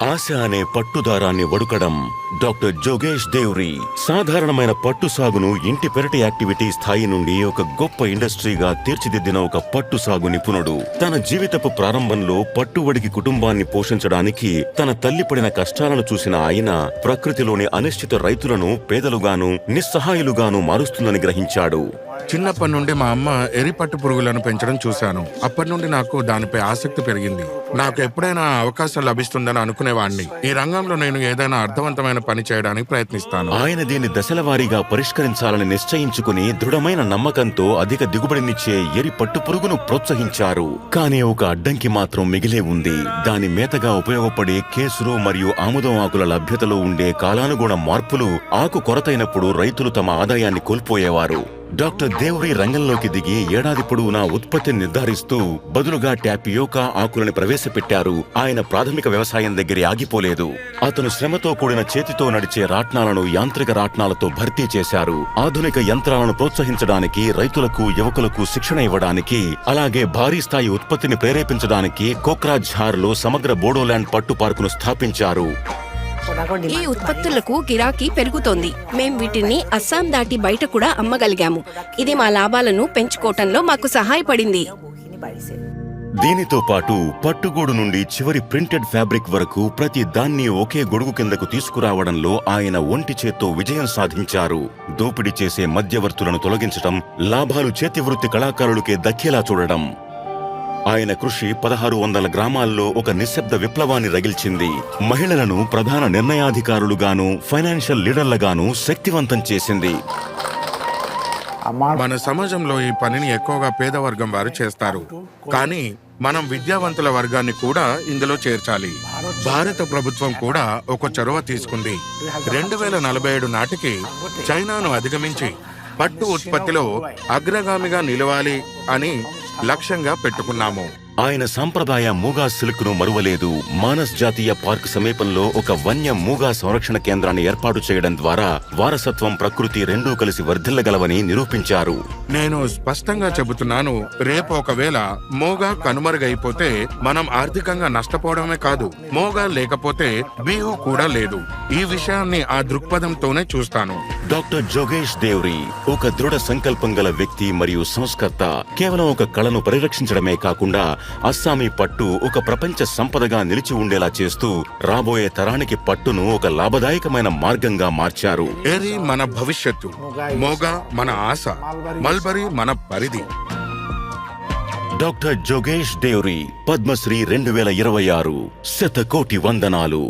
ఆశ అనే పట్టుదారాన్ని వడుకడం. డాక్టర్ జోగేష్ దేవ్రీ సాధారణమైన పట్టు సాగును ఇంటి పెరటి యాక్టివిటీ స్థాయి నుండి ఒక గొప్ప ఇండస్ట్రీగా తీర్చిదిద్దిన ఒక పట్టు సాగు నిపుణుడు. తన జీవితపు ప్రారంభంలో పట్టువడికి కుటుంబాన్ని పోషించడానికి తన తల్లి పడిన కష్టాలను చూసిన ఆయన ప్రకృతిలోని అనిశ్చిత రైతులను పేదలుగాను నిస్సహాయులుగాను మారుస్తుందని గ్రహించాడు. చిన్నప్పటి నుండి మా అమ్మ ఎరి పట్టు పురుగులను పెంచడం చూశాను. అప్పటి నుండి నాకు దానిపై ఆసక్తి పెరిగింది. నాకు ఎప్పుడైనా అవకాశం లభిస్తుందని అనుకునేవాణ్ణి. ఈ రంగంలో నేను ఏదైనా అర్థవంతమైన పని చేయడానికి ప్రయత్నిస్తాను. ఆయన దీన్ని దశలవారీగా పరిష్కరించాలని నిశ్చయించుకుని దృఢమైన నమ్మకంతో అధిక దిగుబడినిచ్చే ఎరి పట్టు పురుగును ప్రోత్సహించారు. కానీ ఒక అడ్డంకి మాత్రం మిగిలే ఉంది. దాని మేతగా ఉపయోగపడే కేసురు మరియు ఆముదం ఆకుల లభ్యతలో ఉండే కాలానుగుణ మార్పులు ఆకు కొరతైనప్పుడు రైతులు తమ ఆదాయాన్ని కోల్పోయేవారు. డాక్టర్ దేవ్రీ రంగంలోకి దిగి ఏడాది పొడవునా ఉత్పత్తిని నిర్ధారిస్తూ బదులుగా టాపియోకా ఆకులను ప్రవేశపెట్టారు. ఆయన ప్రాథమిక వ్యవసాయం దగ్గర ఆగిపోలేదు. అతను శ్రమతో కూడిన చేతితో నడిచే రాట్నాలను యాంత్రిక రాట్నాలతో భర్తీ చేశారు. ఆధునిక యంత్రాలను ప్రోత్సహించడానికి, రైతులకు యువకులకు శిక్షణ ఇవ్వడానికి, అలాగే భారీ స్థాయి ఉత్పత్తిని ప్రేరేపించడానికి కోక్రాఝార్ లో సమగ్ర బోడోల్యాండ్ పట్టు పార్కును స్థాపించారు. ఈ ఉత్పత్తులకు గిరాకీ పెరుగుతోంది. మేం వీటిని అస్సాం దాటి బయట కూడా అమ్మగలిగాము. ఇది మా లాభాలను పెంచుకోవటంలో మాకు సహాయపడింది. దీనితో పాటు పట్టుగూడు నుండి చివరి ప్రింటెడ్ ఫ్యాబ్రిక్ వరకు ప్రతి దాన్ని ఒకే గొడుగు కిందకు తీసుకురావడంలో ఆయన ఒంటి చేత్తో విజయం సాధించారు. దోపిడీ చేసే మధ్యవర్తులను తొలగించడం, లాభాలు చేతివృత్తి కళాకారులకే దక్కేలా చూడడం. ఆయన కృషి 1600 గ్రామాల్లో ఒక నిశ్శబ్ద విప్లవాన్ని రగిల్చింది. మహిళలను ప్రధాన నిర్ణయాధికారులుగాను, ఫైనాన్షియల్ లీడర్లుగాను శక్తివంతం చేసింది. మన సమాజంలో ఈ పనిని ఎక్కువగా పేదవర్గం వారు చేస్తారు. కానీ మనం విద్యావంతుల వర్గాన్ని కూడా ఇందులో చేర్చాలి. భారత ప్రభుత్వం కూడా ఒక చొరవ తీసుకుంది. 2047 నాటికి చైనాను అధిగమించి పట్టు ఉత్పత్తిలో అగ్రగామిగా నిలవాలి అని లక్ష్యంగా పెట్టుకున్నాము. ఆయన సంప్రదాయ మూగా సిల్క్ ను మరువలేదు. మానస్ జాతీయ పార్క్ సమీపంలో ఒక వన్య మూగా సంరక్షణ కేంద్రాన్ని ఏర్పాటు చేయడం ద్వారా వారసత్వం, ప్రకృతి రెండూ కలిసి వర్ధిల్లగలవని నిరూపించారు. నేను స్పష్టంగా చెబుతున్నాను, రేపు ఒకవేళ మూగా కనుమరుగైపోతే మనం ఆర్థికంగా నష్టపోవడమే కాదు, మూగా లేకపోతే బీహు కూడా లేదు. ఈ విషయాన్ని ఆ దృక్పథంతోనే చూస్తాను. డాక్టర్ జోగేష్ దేవ్రీ ఒక దృఢ సంకల్పం గల వ్యక్తి మరియు సంస్కర్త. కేవలం ఒక కళను పరిరక్షించడమే కాకుండా అస్సామీ పట్టు ఒక ప్రపంచ సంపదగా నిలిచి ఉండేలా చేస్తూ రాబోయే తరానికి పట్టును ఒక లాభదాయకమైన మార్గంగా మార్చారు. ఎరి మన భవిష్యత్తు, మోగా మన ఆశ, మల్బరీ మన పరిధి. డాక్టర్ జోగేష్ దేవ్రీ, పద్మశ్రీ 2026. శతకోటి వందనాలు.